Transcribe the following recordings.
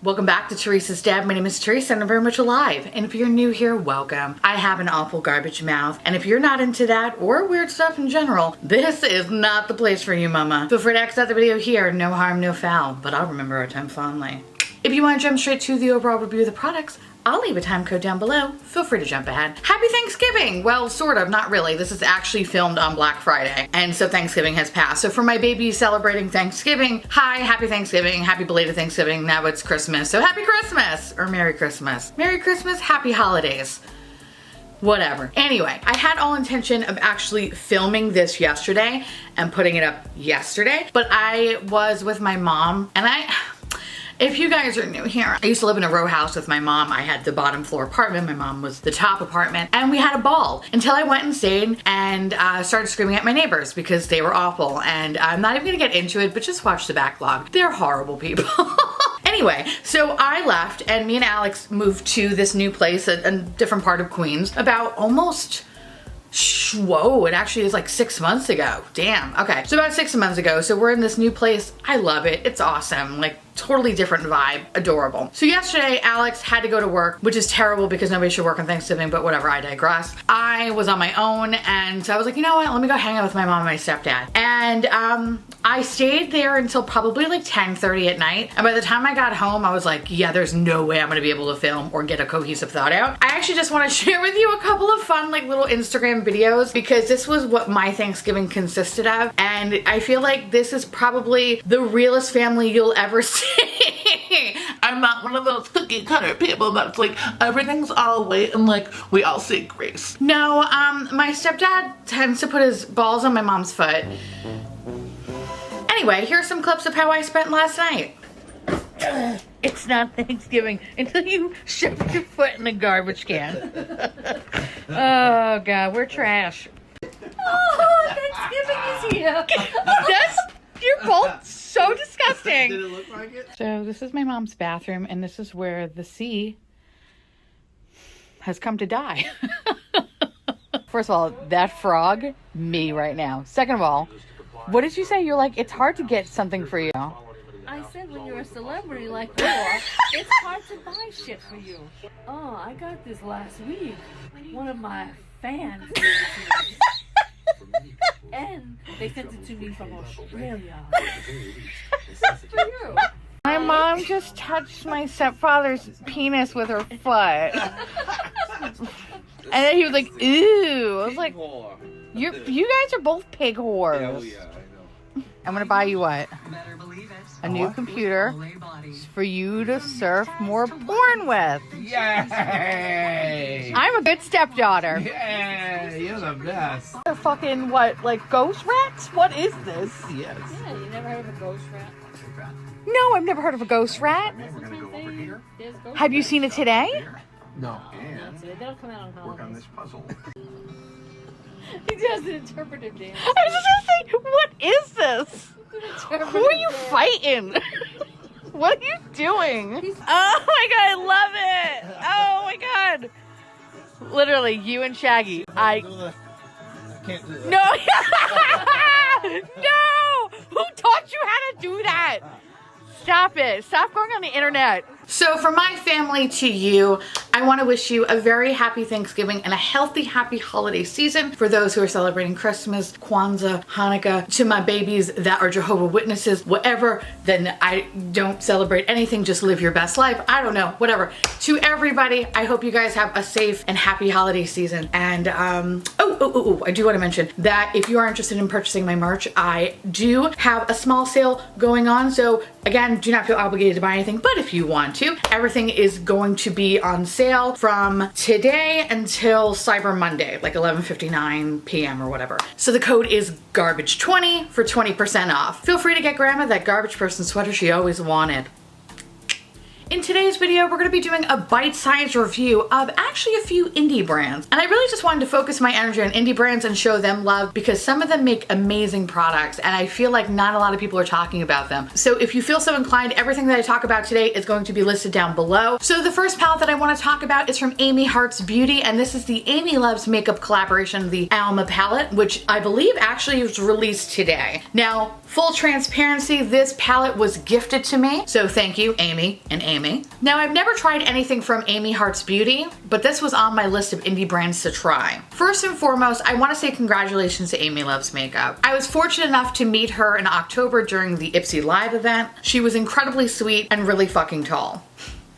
Welcome back to Theresa.is.Dead. My name is Theresa and I'm very much alive. And if you're new here, welcome. I have an awful garbage mouth. And if you're not into that or weird stuff in general, this is not the place for you, mama. Feel free to exit the video here. No harm, no foul. But I'll remember our time fondly. If you want to jump straight to the overall review of the products, I'll leave a time code down below. Feel free to jump ahead. Happy Thanksgiving! Well, sort of, not really. This is actually filmed on Black Friday. And so Thanksgiving has passed. So for my babies celebrating Thanksgiving, hi, happy Thanksgiving, happy belated Thanksgiving. Now it's Christmas. So happy Christmas! Or Merry Christmas. Merry Christmas, happy holidays. Whatever. Anyway, I had all intention of actually filming this yesterday and putting it up yesterday. But I was with my mom and if you guys are new here, I used to live in a row house with my mom. I had the bottom floor apartment. My mom was the top apartment. And we had a ball until I went insane and started screaming at my neighbors because they were awful. And I'm not even gonna get into it, but just watch the backlog. They're horrible people. Anyway, so I left and me and Alex moved to this new place, a different part of Queens, about almost, whoa, it actually is like 6 months ago. Damn, okay. So about 6 months ago, so we're in this new place. I love it, it's awesome. Like, totally different vibe, adorable. So yesterday, Alex had to go to work, which is terrible because nobody should work on Thanksgiving, but whatever, I digress. I was on my own, and so I was like, you know what, let me go hang out with my mom and my stepdad. And I stayed there until probably like 10:30 at night. And by the time I got home, I was like, yeah, there's no way I'm gonna be able to film or get a cohesive thought out. I actually just wanna share with you a couple of fun like little Instagram videos because this was what my Thanksgiving consisted of. And I feel like this is probably the realest family you'll ever see. I'm not one of those cookie cutter people that's like everything's all white and like we all say grace. No, my stepdad tends to put his balls on my mom's foot. Anyway, here's some clips of how I spent last night. It's not Thanksgiving until you shove your foot in the garbage can. Oh God, we're trash. Oh, Thanksgiving is here. You're both so disgusting. Did it look like it? So this is my mom's bathroom and this is where the sea has come to die. First of all, that frog, me right now. Second of all, what did you say? You're like, it's hard to get something for you. I said when you're a celebrity like you are, it's hard to buy shit for you. Oh, I got this last week. One of my fans gave it to me. And they sent it to me from Australia. For you. My mom just touched my stepfather's penis with her foot. And then he was like, ew. I was like, you guys are both pig whores. Oh yeah, I know. I'm gonna buy you what? A new computer for you to surf more porn with. Yay! I'm a good stepdaughter. Yay! You're the best. They're fucking what, like ghost rats? What is this? Yes. Yeah, you never heard of a ghost rat? No, I've never heard of a ghost rat. That's the kind of thing. There's ghost Have you rats. seen it today? No. That's it. They don't come out on holidays. Work on this puzzle. He does an interpretive dance. I was just gonna say, what is this? Who are you fighting? What are you doing? Oh my God, I love it. Oh my God. Literally, you and Shaggy. Can't do that. No. No. Who taught you how to do that? Stop it. Stop going on the internet. So from my family to you, I want to wish you a very happy Thanksgiving and a healthy, happy holiday season for those who are celebrating Christmas, Kwanzaa, Hanukkah. To my babies that are Jehovah's Witnesses, whatever, then I don't celebrate anything, just live your best life. I don't know, whatever. To everybody, I hope you guys have a safe and happy holiday season. And I do want to mention that if you are interested in purchasing my merch, I do have a small sale going on. So again, do not feel obligated to buy anything, but if you want to, everything is going to be on sale from today until Cyber Monday, like 11:59 p.m. or whatever. So the code is garbage20 for 20% off. Feel free to get Grandma that garbage person sweater she always wanted. In today's video, we're going to be doing a bite-sized review of actually a few indie brands. And I really just wanted to focus my energy on indie brands and show them love because some of them make amazing products and I feel like not a lot of people are talking about them. So if you feel so inclined, everything that I talk about today is going to be listed down below. So the first palette that I want to talk about is from Amy Hearts Beauty, and this is the Amy Loves Makeup collaboration, the Alma palette, which I believe actually was released today. Now, full transparency, this palette was gifted to me. So thank you, Amy and Amy. Amy. Now, I've never tried anything from Amy Hearts Beauty, but this was on my list of indie brands to try. First and foremost, I want to say congratulations to Amy Loves Makeup. I was fortunate enough to meet her in October during the Ipsy Live event. She was incredibly sweet and really fucking tall.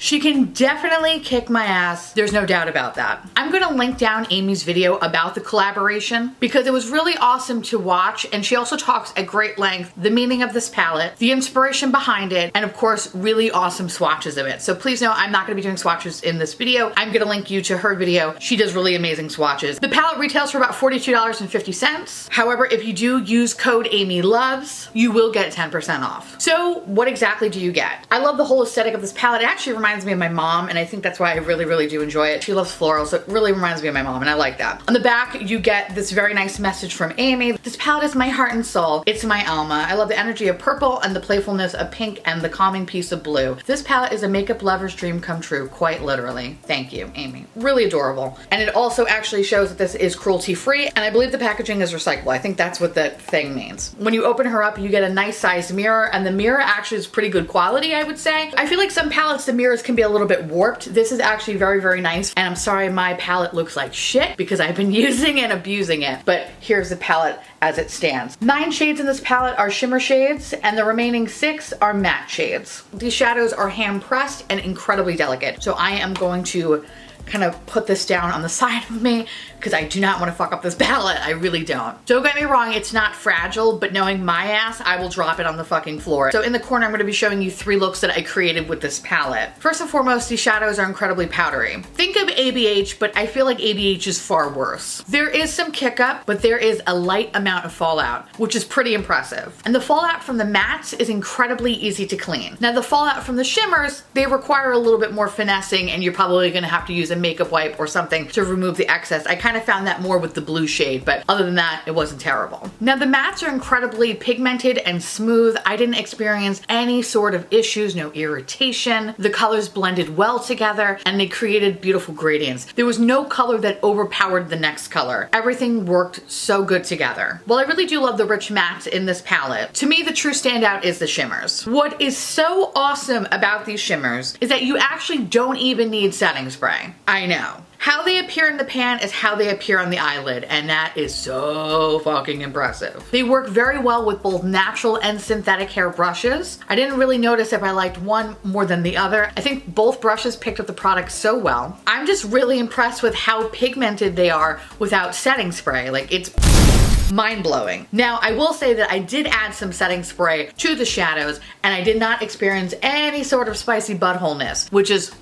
She can definitely kick my ass. There's no doubt about that. I'm gonna link down Amy's video about the collaboration because it was really awesome to watch, and she also talks at great length the meaning of this palette, the inspiration behind it, and of course really awesome swatches of it. So please know I'm not gonna be doing swatches in this video. I'm gonna link you to her video. She does really amazing swatches. The palette retails for about $42.50. However, if you do use code AMYLOVES, you will get 10% off. So what exactly do you get? I love the whole aesthetic of this palette. It actually reminds me of my mom, and I think that's why I really do enjoy it. She loves florals, so it really reminds me of my mom, and I like that. On the back, you get this very nice message from Amy. This palette is my heart and soul. It's my Alma. I love the energy of purple and the playfulness of pink and the calming piece of blue. This palette is a makeup lover's dream come true, quite literally. Thank you, Amy. Really adorable. And it also actually shows that this is cruelty-free, and I believe the packaging is recyclable. I think that's what that thing means. When you open her up, you get a nice sized mirror, and the mirror actually is pretty good quality, I would say. I feel like some palettes, the mirrors can be a little bit warped. This is actually very nice, and I'm sorry my palette looks like shit because I've been using and abusing it, but here's the palette as it stands. 9 shades in this palette are shimmer shades, and the remaining 6 are matte shades. These shadows are hand pressed and incredibly delicate, so I am going to kind of put this down on the side of me because I do not want to fuck up this palette. I really don't. Don't get me wrong, it's not fragile, but knowing my ass, I will drop it on the fucking floor. So in the corner, I'm going to be showing you 3 looks that I created with this palette. First and foremost, these shadows are incredibly powdery. Think of ABH, but I feel like ABH is far worse. There is some kick up, but there is a light amount of fallout, which is pretty impressive. And the fallout from the mattes is incredibly easy to clean. Now the fallout from the shimmers, they require a little bit more finessing, and you're probably going to have to use a makeup wipe or something to remove the excess. I kind of found that more with the blue shade, but other than that, it wasn't terrible. Now the mattes are incredibly pigmented and smooth. I didn't experience any sort of issues, no irritation. The colors blended well together, and they created beautiful gradients. There was no color that overpowered the next color. Everything worked so good together. Well, I really do love the rich mattes in this palette. To me, the true standout is the shimmers. What is so awesome about these shimmers is that you actually don't even need setting spray. I know. How they appear in the pan is how they appear on the eyelid, and that is so fucking impressive. They work very well with both natural and synthetic hair brushes. I didn't really notice if I liked one more than the other. I think both brushes picked up the product so well. I'm just really impressed with how pigmented they are without setting spray. Like, it's mind-blowing. Now, I will say that I did add some setting spray to the shadows, and I did not experience any sort of spicy buttholeness, which is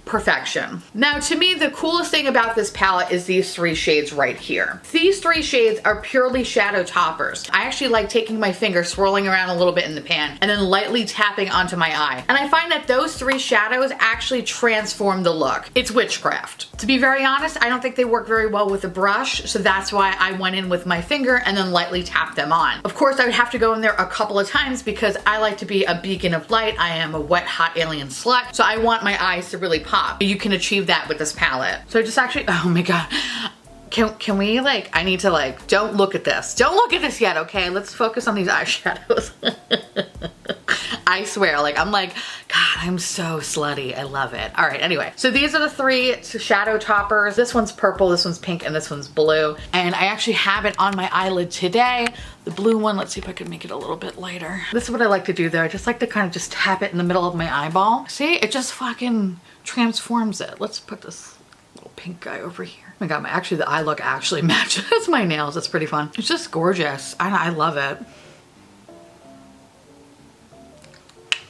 perfection. Now, to me, the coolest thing about this palette is these 3 shades right here. These 3 shades are purely shadow toppers. I actually like taking my finger, swirling around a little bit in the pan, and then lightly tapping onto my eye. And I find that those 3 shadows actually transform the look. It's witchcraft. To be very honest, I don't think they work very well with a brush, so that's why I went in with my finger and then lightly tapped them on. Of course, I would have to go in there a couple of times because I like to be a beacon of light. I am a wet, hot alien slut, so I want my eyes to really pop. You can achieve that with this palette. So I just actually, oh my god. Can we like, I need to like, don't look at this. Don't look at this yet, okay? Let's focus on these eyeshadows. I swear, like, I'm like, God, I'm so slutty. I love it. All right, anyway. So these are the 3 shadow toppers. This one's purple, this one's pink, and this one's blue. And I actually have it on my eyelid today. The blue one, let's see if I can make it a little bit lighter. This is what I like to do though. I just like to kind of just tap it in the middle of my eyeball. See, it just fucking transforms it. Let's put this little pink guy over here. Oh my god, actually the eye look actually matches my nails. It's pretty fun. It's just gorgeous. I love it.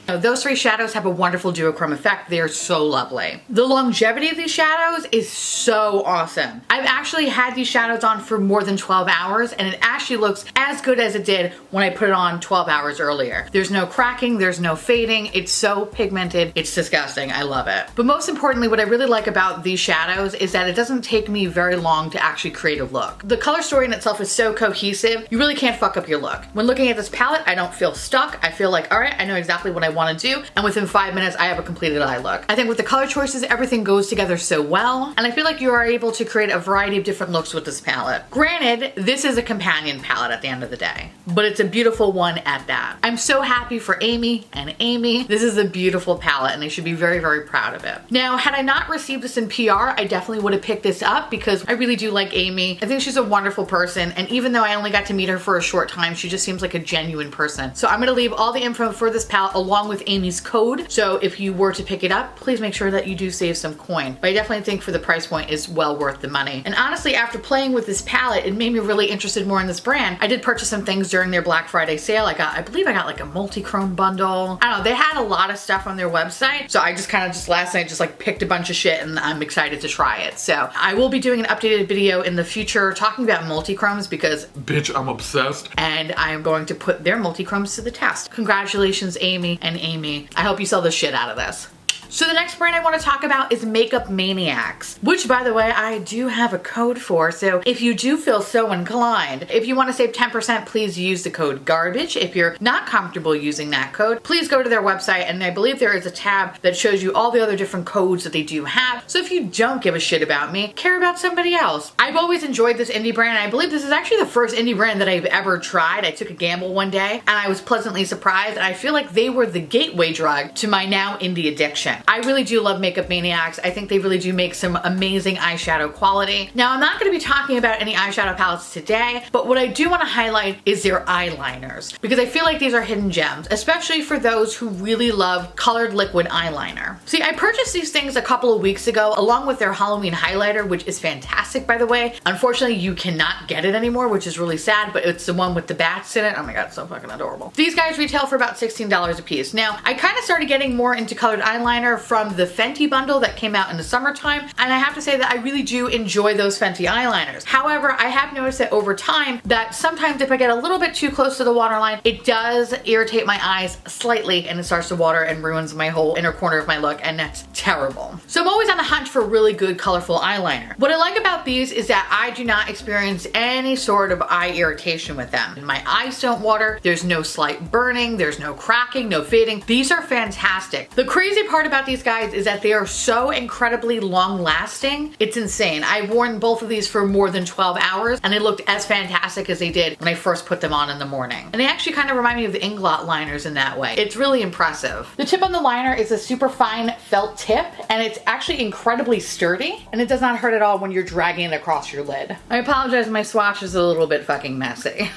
Now, those 3 shadows have a wonderful duochrome effect. They are so lovely. The longevity of these shadows is so awesome. I've actually had these shadows on for more than 12 hours, and it actually looks as good as it did when I put it on 12 hours earlier. There's no cracking, there's no fading. It's so pigmented, it's disgusting. I love it. But most importantly, what I really like about these shadows is that it doesn't take me very long to actually create a look. The color story in itself is so cohesive, you really can't fuck up your look. When looking at this palette, I don't feel stuck. I feel like, all right, I know exactly what I want to do, and within 5 minutes I have a completed eye look. I think with the color choices, everything goes together so well, and I feel like you are able to create a variety of different looks with this palette. Granted, this is a companion palette at the end end of the day. But it's a beautiful one at that. I'm so happy for Amy and Amy. This is a beautiful palette and they should be very, very proud of it. Now, had I not received this in PR, I definitely would have picked this up because I really do like Amy. I think she's a wonderful person, and even though I only got to meet her for a short time, she just seems like a genuine person. So I'm gonna leave all the info for this palette along with Amy's code. So if you were to pick it up, please make sure that you do save some coin. But I definitely think for the price point is well worth the money. And honestly, after playing with this palette, it made me really interested more in this brand. I did purchase some things during their Black Friday sale. I believe I got like a multi-chrome bundle. I don't know, they had a lot of stuff on their website. So I just kind of last night just like picked a bunch of shit and I'm excited to try it. So I will be doing an updated video in the future talking about multi-chromes because bitch, I'm obsessed. And I am going to put their multi-chromes to the test. Congratulations, Amy and Amy. I hope you sell the shit out of this. So the next brand I want to talk about is Makeup Maniacs, which by the way, I do have a code for. So if you do feel so inclined, if you want to save 10%, please use the code GARBAGE. If you're not comfortable using that code, please go to their website and I believe there is a tab that shows you all the other different codes that they do have. So if you don't give a shit about me, care about somebody else. I've always enjoyed this indie brand. I believe this is actually the first indie brand that I've ever tried. I took a gamble one day and I was pleasantly surprised, and I feel like they were the gateway drug to my now indie addiction. I really do love Makeup Maniacs. I think they really do make some amazing eyeshadow quality. Now, I'm not going to be talking about any eyeshadow palettes today, but what I do want to highlight is their eyeliners, because I feel like these are hidden gems, especially for those who really love colored liquid eyeliner. See, I purchased these things a couple of weeks ago along with their Halloween highlighter, which is fantastic, by the way. Unfortunately, you cannot get it anymore, which is really sad, but it's the one with the bats in it. Oh my god, it's so fucking adorable. These guys retail for about $16 a piece. Now, I kind of started getting more into colored eyeliner from the Fenty bundle that came out in the summertime, and I have to say that I really do enjoy those Fenty eyeliners. However, I have noticed that over time that sometimes if I get a little bit too close to the waterline, it does irritate my eyes slightly and it starts to water and ruins my whole inner corner of my look, and that's terrible. So I'm always on the hunt for really good colorful eyeliner. What I like about these is that I do not experience any sort of eye irritation with them. My eyes don't water, there's no slight burning, there's no cracking, no fading. These are fantastic. The crazy part about these guys is that they are so incredibly long lasting. It's insane. I've worn both of these for more than 12 hours and they looked as fantastic as they did when I first put them on in the morning. And they actually kind of remind me of the Inglot liners in that way. It's really impressive. The tip on the liner is a super fine felt tip and it's actually incredibly sturdy and it does not hurt at all when you're dragging it across your lid. I apologize, my swatch is a little bit fucking messy.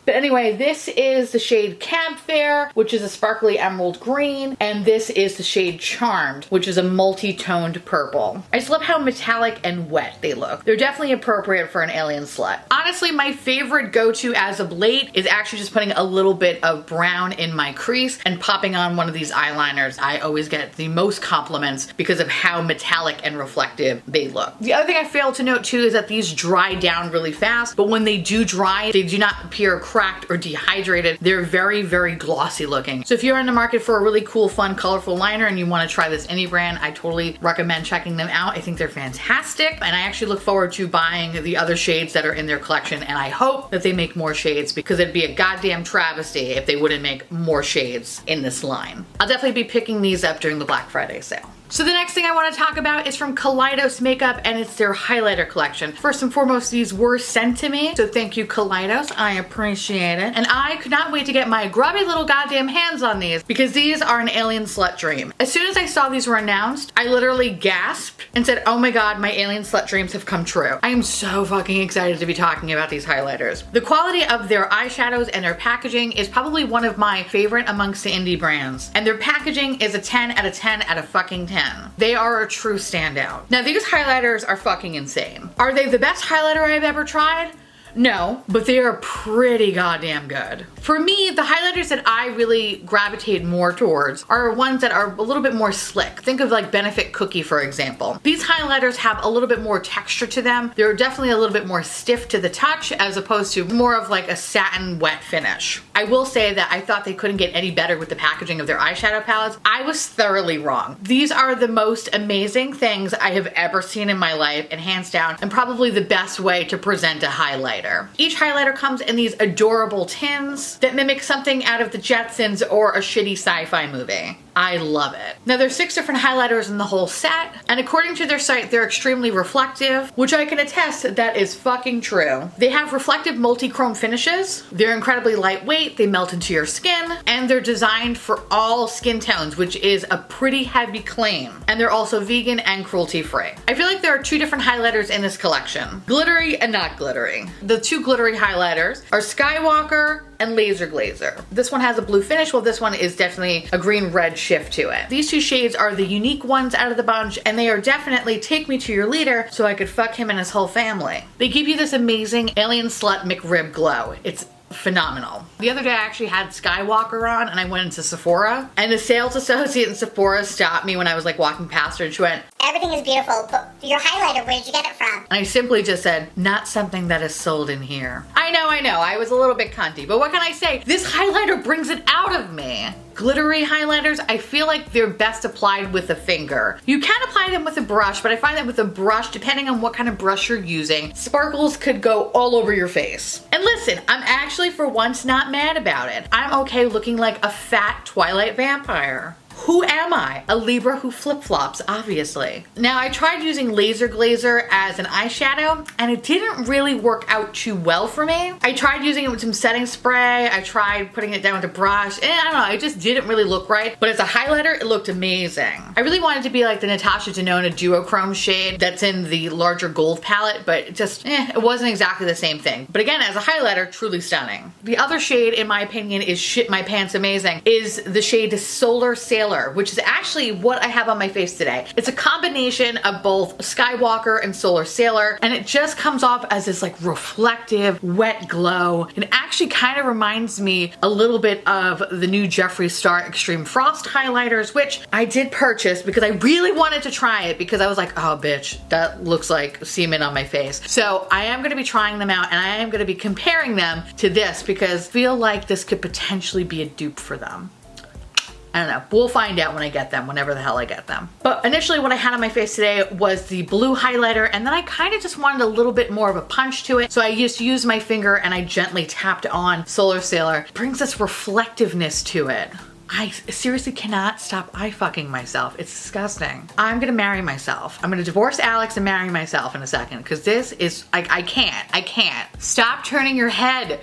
But anyway, this is the shade Cab Fair, which is a sparkly emerald green, and this is the shade Charmed, which is a multi-toned purple. I just love how metallic and wet they look. They're definitely appropriate for an alien slut. Honestly, my favorite go-to as of late is actually just putting a little bit of brown in my crease and popping on one of these eyeliners. I always get the most compliments because of how metallic and reflective they look. The other thing I failed to note too is that these dry down really fast, but when they do dry, they do not appear cracked or dehydrated. They're very, very glossy looking. So if you're in the market for a really cool, fun, colorful liner and you want to try this indie brand, I totally recommend checking them out. I think they're fantastic, and I actually look forward to buying the other shades that are in their collection, and I hope that they make more shades because it'd be a goddamn travesty if they wouldn't make more shades in this line. I'll definitely be picking these up during the Black Friday sale. So the next thing I want to talk about is from Colitis Makeup, and it's their highlighter collection. First and foremost, these were sent to me, so thank you, Colitis. I appreciate it. And I could not wait to get my grubby little goddamn hands on these because these are an alien slut dream. As soon as I saw these were announced, I literally gasped and said, oh my god, my alien slut dreams have come true. I am so fucking excited to be talking about these highlighters. The quality of their eyeshadows and their packaging is probably one of my favorite amongst the indie brands. And their packaging is a 10 out of 10 out of fucking 10. They are a true standout. Now these highlighters are fucking insane. Are they the best highlighter I've ever tried? No, but they are pretty goddamn good. For me, the highlighters that I really gravitate more towards are ones that are a little bit more slick. Think of like Benefit Cookie, for example. These highlighters have a little bit more texture to them. They're definitely a little bit more stiff to the touch as opposed to more of like a satin wet finish. I will say that I thought they couldn't get any better with the packaging of their eyeshadow palettes. I was thoroughly wrong. These are the most amazing things I have ever seen in my life, and hands down, and probably the best way to present a highlighter. Each highlighter comes in these adorable tins that mimic something out of the Jetsons or a shitty sci-fi movie. I love it. Now there's 6 different highlighters in the whole set, and according to their site, they're extremely reflective, which I can attest that is fucking true. They have reflective multi-chrome finishes. They're incredibly lightweight, they melt into your skin, and they're designed for all skin tones, which is a pretty heavy claim. And they're also vegan and cruelty-free. I feel like there are 2 different highlighters in this collection, glittery and not glittery. The 2 glittery highlighters are Skywalker and Laser Glazer. This one has a blue finish, while this one is definitely a green-red shift to it. These 2 shades are the unique ones out of the bunch, and they are definitely take me to your leader so I could fuck him and his whole family. They give you this amazing alien slut McRib glow. It's phenomenal. The other day I actually had Skywalker on and I went into Sephora, and the sales associate in Sephora stopped me when I was like walking past her, and she went, "Everything is beautiful, but your highlighter, where did you get it from?" And I simply just said, "Not something that is sold in here." I know, I was a little bit cunty, but what can I say? This highlighter brings it out of me. Glittery highlighters, I feel like they're best applied with a finger. You can apply them with a brush, but I find that with a brush, depending on what kind of brush you're using, sparkles could go all over your face. And listen, I'm actually for once not mad about it. I'm okay looking like a fat Twilight vampire. Who am I? A Libra who flip-flops, obviously. Now, I tried using Laser Glazer as an eyeshadow, and it didn't really work out too well for me. I tried using it with some setting spray, I tried putting it down with a brush, and I don't know, it just didn't really look right. But as a highlighter, it looked amazing. I really wanted to be like the Natasha Denona duochrome shade that's in the larger gold palette, but it just, it wasn't exactly the same thing. But again, as a highlighter, truly stunning. The other shade, in my opinion, is shit my pants amazing, is the shade Solar Sailor, which is actually what I have on my face today. It's a combination of both Skywalker and Solar Sailor, and it just comes off as this like reflective, wet glow. It actually kind of reminds me a little bit of the new Jeffree Star Extreme Frost highlighters, which I did purchase because I really wanted to try it, because I was like, oh bitch, that looks like semen on my face. So I am going to be trying them out, and I am going to be comparing them to this, because I feel like this could potentially be a dupe for them. I don't know. We'll find out when I get them, whenever the hell I get them. But initially what I had on my face today was the blue highlighter, and then I kind of just wanted a little bit more of a punch to it. So I just used my finger and I gently tapped on Solar Sailor. It brings this reflectiveness to it. I seriously cannot stop eye fucking myself. It's disgusting. I'm gonna marry myself. I'm gonna divorce Alex and marry myself in a second, because this is, I can't. Stop turning your head.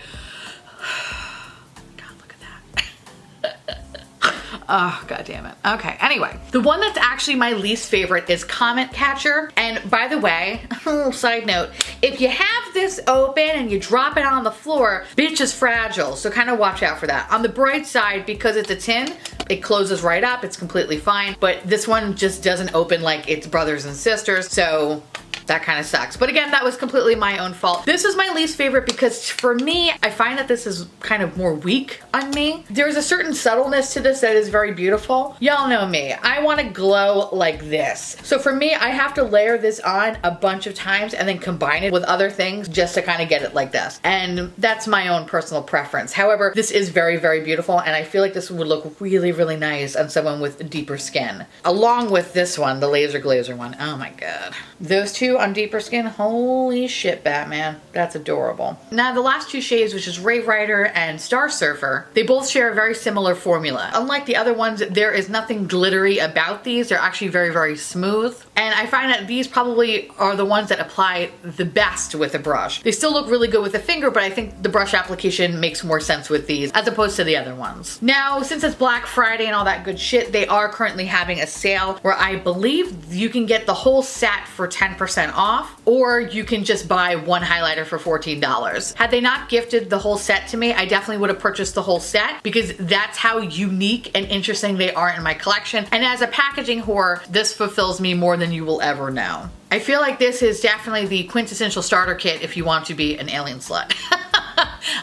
Oh, god damn it. Okay, anyway. The one that's actually my least favorite is Comet Catcher. And by the way, side note, if you have this open and you drop it on the floor, bitch is fragile. So kind of watch out for that. On the bright side, because it's a tin, it closes right up. It's completely fine. But this one just doesn't open like its brothers and sisters. So that kind of sucks. But again, that was completely my own fault. This is my least favorite because for me, I find that this is kind of more weak on me. There's a certain subtleness to this that is very beautiful. Y'all know me. I want to glow like this. So for me, I have to layer this on a bunch of times and then combine it with other things just to kind of get it like this. And that's my own personal preference. However, this is very, very beautiful, and I feel like this would look really, really nice on someone with deeper skin. Along with this one, the Laser Glazer one. Oh my god. Those two on deeper skin, holy shit, Batman. That's adorable. Now the last 2 shades, which is Rave Rider and Star Surfer, they both share a very similar formula. Unlike the other ones, there is nothing glittery about these. They're actually very, very smooth. And I find that these probably are the ones that apply the best with a brush. They still look really good with a finger, but I think the brush application makes more sense with these as opposed to the other ones. Now, since it's Black Friday and all that good shit, they are currently having a sale where I believe you can get the whole set for 10% off, or you can just buy one highlighter for $14. Had they not gifted the whole set to me, I definitely would have purchased the whole set, because that's how unique and interesting they are in my collection. And as a packaging whore, this fulfills me more than you will ever know. I feel like this is definitely the quintessential starter kit if you want to be an alien slut.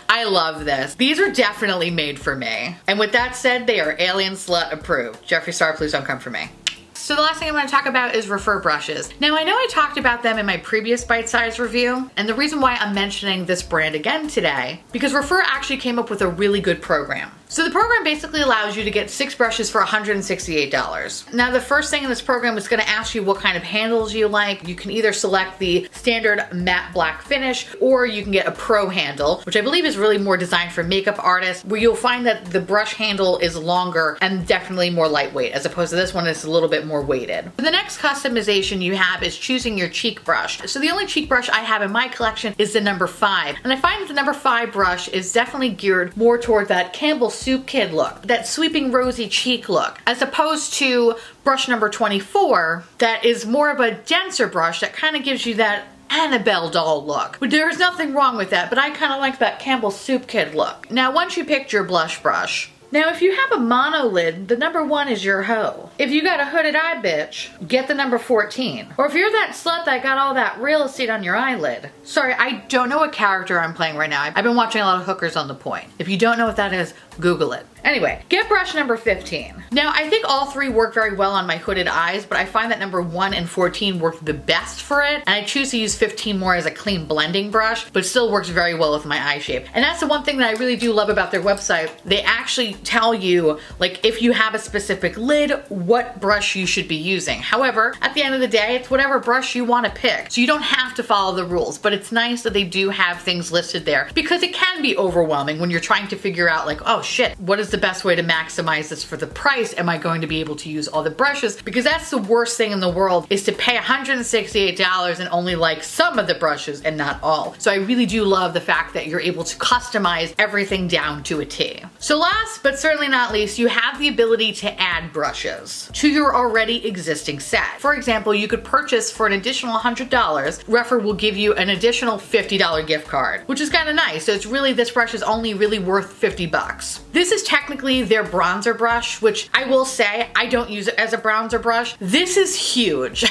I love this. These are definitely made for me. And with that said, they are alien slut approved. Jeffree Star, please don't come for me. So the last thing I want to talk about is Refer brushes. Now I know I talked about them in my previous bite-sized review, and the reason why I'm mentioning this brand again today, because Refer actually came up with a really good program. So the program basically allows you to get 6 brushes for $168. Now the first thing in this program is going to ask you what kind of handles you like. You can either select the standard matte black finish, or you can get a pro handle, which I believe is really more designed for makeup artists, where you'll find that the brush handle is longer and definitely more lightweight, as opposed to this one is a little bit more weighted. The next customization you have is choosing your cheek brush. So the only cheek brush I have in my collection is the number 5, and I find that the number 5 brush is definitely geared more toward that Campbell Soup Kid look, that sweeping rosy cheek look, as opposed to brush number 24 that is more of a denser brush that kind of gives you that Annabelle doll look. But there's nothing wrong with that, but I kind of like that Campbell Soup Kid look. Now once you picked your blush brush, now if you have a mono lid, the number 1 is your hoe. If you got a hooded eye bitch, get the number 14. Or if you're that slut that got all that real estate on your eyelid. Sorry, I don't know what character I'm playing right now. I've been watching a lot of Hookers on the Point. If you don't know what that is, Google it. Anyway, get brush number 15. Now, I think all 3 work very well on my hooded eyes, but I find that number 1 and 14 work the best for it, and I choose to use 15 more as a clean blending brush, but still works very well with my eye shape. And that's the one thing that I really do love about their website. They actually tell you, like, if you have a specific lid, what brush you should be using. However, at the end of the day, it's whatever brush you want to pick. So you don't have to follow the rules, but it's nice that they do have things listed there, because it can be overwhelming when you're trying to figure out, like, oh shit, what is the best way to maximize this for the price? Am I going to be able to use all the brushes? Because that's the worst thing in the world, is to pay $168 and only like some of the brushes and not all. So I really do love the fact that you're able to customize everything down to a T. So last but certainly not least, you have the ability to add brushes to your already existing set. For example, you could purchase for an additional $100, Rephr will give you an additional $50 gift card, which is kind of nice. So it's really, this brush is only really worth 50 bucks. This is technically their bronzer brush, which I will say, I don't use it as a bronzer brush. This is huge.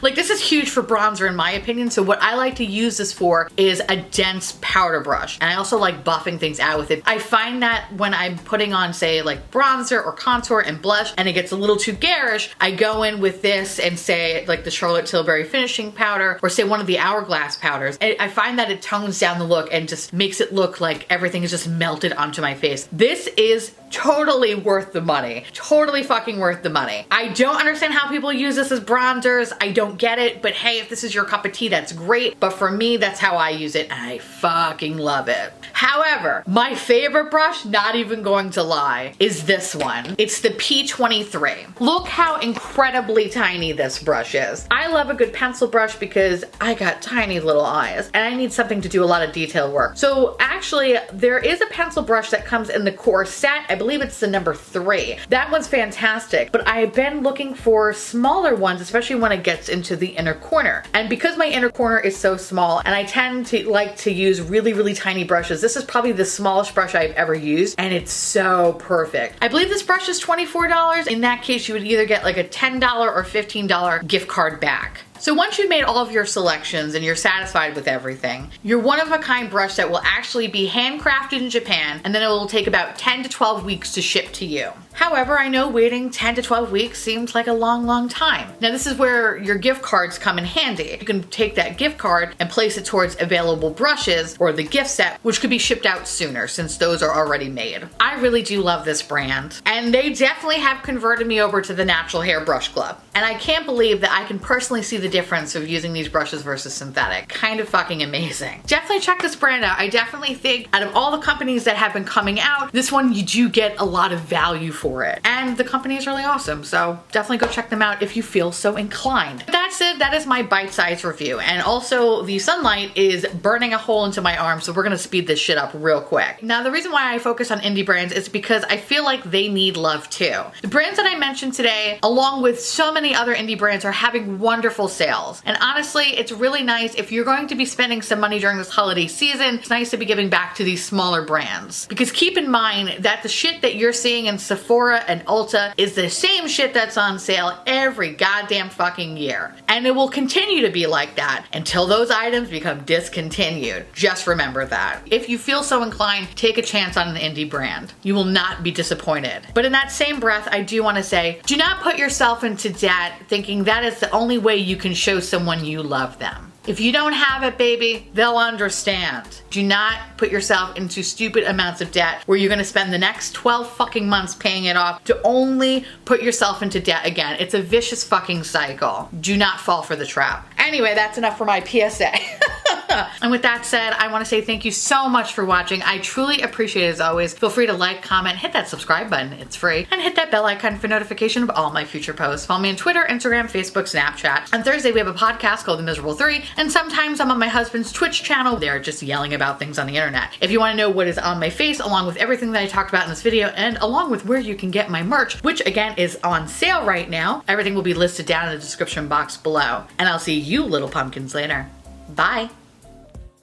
Like, this is huge for bronzer in my opinion, so what I like to use this for is a dense powder brush. And I also like buffing things out with it. I find that when I'm putting on, say, like bronzer or contour and blush, and it gets a little too garish, I go in with this and say, like the Charlotte Tilbury finishing powder, or say one of the Hourglass powders. And I find that it tones down the look and just makes it look like everything is just melted onto my face. This is totally worth the money. Totally fucking worth the money. I don't understand how people use this as bronzers. I don't get it, but hey, if this is your cup of tea, that's great. But for me, that's how I use it, and I fucking love it. However, my favorite brush, not even going to lie, is this one. It's the P23. Look how incredibly tiny this brush is. I love a good pencil brush because I got tiny little eyes, and I need something to do a lot of detail work. So actually, there is a pencil brush that comes in the core set. I believe it's the number 3. That one's fantastic, but I've been looking for smaller ones, especially when it gets into the inner corner. And because my inner corner is so small, and I tend to like to use really, really tiny brushes, this is probably the smallest brush I've ever used, and it's so perfect. I believe this brush is $24. In that case, you would either get like a $10 or $15 gift card back. So once you've made all of your selections and you're satisfied with everything, your one-of-a-kind brush that will actually be handcrafted in Japan, and then it will take about 10 to 12 weeks to ship to you. However, I know waiting 10 to 12 weeks seems like a long, long time. Now this is where your gift cards come in handy. You can take that gift card and place it towards available brushes or the gift set, which could be shipped out sooner since those are already made. I really do love this brand, and they definitely have converted me over to the Natural Hair Brush Club. And I can't believe that I can personally see the difference of using these brushes versus synthetic. Kind of fucking amazing. Definitely check this brand out. I definitely think out of all the companies that have been coming out, this one you do get a lot of value for it. And the company is really awesome, so definitely go check them out if you feel so inclined. That's it. That is my bite-sized review. And also, the sunlight is burning a hole into my arm, so we're gonna speed this shit up real quick. Now, the reason why I focus on indie brands is because I feel like they need love too. The brands that I mentioned today, along with so many other indie brands, are having wonderful sales. And honestly, it's really nice if you're going to be spending some money during this holiday season, it's nice to be giving back to these smaller brands. Because keep in mind that the shit that you're seeing in Sephora and Ulta is the same shit that's on sale every goddamn fucking year. And it will continue to be like that until those items become discontinued. Just remember that. If you feel so inclined, take a chance on an indie brand. You will not be disappointed. But in that same breath, I do want to say, do not put yourself into debt thinking that is the only way you can show someone you love them. If you don't have it, baby, they'll understand. Do not put yourself into stupid amounts of debt where you're gonna spend the next 12 fucking months paying it off to only put yourself into debt again. It's a vicious fucking cycle. Do not fall for the trap. Anyway, that's enough for my PSA. And with that said, I want to say thank you so much for watching. I truly appreciate it as always. Feel free to like, comment, hit that subscribe button, it's free, and hit that bell icon for notification of all my future posts. Follow me on Twitter, Instagram, Facebook, Snapchat. On Thursday, we have a podcast called The Miserable 3, and sometimes I'm on my husband's Twitch channel. They're just yelling about things on the internet. If you want to know what is on my face, along with everything that I talked about in this video, and along with where you can get my merch, which again is on sale right now, everything will be listed down in the description box below. And I'll see you little pumpkins later. Bye.